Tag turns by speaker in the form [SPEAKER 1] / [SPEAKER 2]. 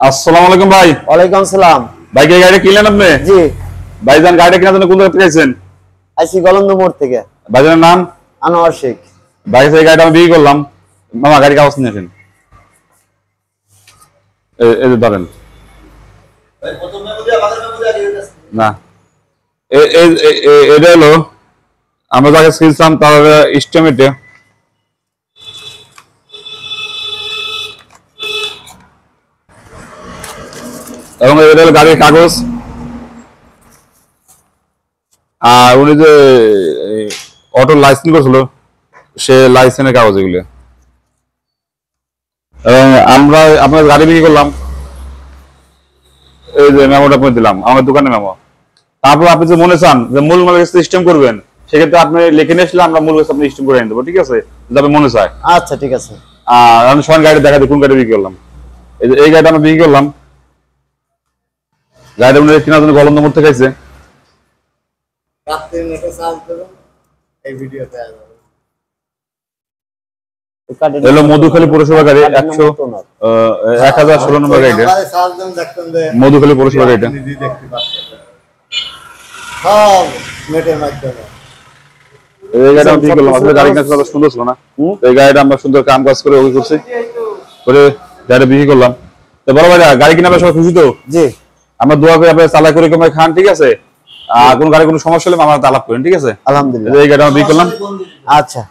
[SPEAKER 1] আসসালামু আলাইকুম ভাই।
[SPEAKER 2] ওয়ালাইকুম আসসালাম।
[SPEAKER 1] ভাই কি গাড়ি কিনলেন আপনি?
[SPEAKER 2] জি
[SPEAKER 1] ভাইজান গাড়িটা কেনার জন্য কোন জায়গা থেকে আইছেন?
[SPEAKER 2] আইসি গলন্দ মোড় থেকে।
[SPEAKER 1] ভাইজানের নাম?
[SPEAKER 2] আনোয়ার শেখ।
[SPEAKER 1] ভাই সেই গাড়িটা আমি বিক্রি করলাম। মামা গাড়ি কাগজ নিয়ে আসেন। এই যে ধরেন। ভাই কত মেমো দিয়া বাজার মেমো দিয়া দিয়ে দিয়েছেন না। এটা হলো আমরা যাকে ছিলাম তার এস্টিমেটে এবং এটা হলো গাড়ির কাগজ। আর উনি যে অটো লাইসেন্স করছিল সে লাইসেন্সের কাগজ এগুলো। এবং আমরা আপনার গাড়ি বিক্রি করলাম, এই যে মেমোটা করে দিলাম আমার দোকানে মেমো। তারপর আপনি যে মনে চান যে মূল মালের সিস্টেম করবেন, সেক্ষেত্রে আপনি লিখে নিয়ে আসলে আমরা মূল কাছে আপনি সিস্টেম করে এনে দেবো, ঠিক আছে? যাবে মনে চায়।
[SPEAKER 2] আচ্ছা ঠিক আছে।
[SPEAKER 1] আর আমি সবাই গাড়ি দেখা দিই কোন গাড়ি বিক্রি করলাম। এই যে এই গাড়িটা আমরা বিক্রি করলাম। গাড়িটা উনি কেনার জন্য গলন্দ মোড় থেকে আইছে। মধুখালী পৌরসভা গাড়ি 1016 নম্বর গাড়িটা মধুখালী পৌরসভা গাড়িটা। এই গাড়িটা বিক্রি করলাম। আসলে গাড়ি কাজ করা সুন্দর ছিল না, এই গাড়িটা আমরা সুন্দর কাম কাজ করে ওই করছি করে গাড়িটা বিক্রি করলাম। তো বড় ভাইরা গাড়ি কিনা সবাই খুশি তো?
[SPEAKER 2] জি।
[SPEAKER 1] আমরা দোয়া করি আপনারা চালাই করে কমাই খান, ঠিক আছে? আর কোন গাড়ি কোনো সমস্যা হলে আমরা আলাপ করেন, ঠিক আছে?
[SPEAKER 2] আলহামদুলিল্লাহ।
[SPEAKER 1] এই গাড়িটা আমরা বিক্রি করলাম।
[SPEAKER 2] আচ্ছা।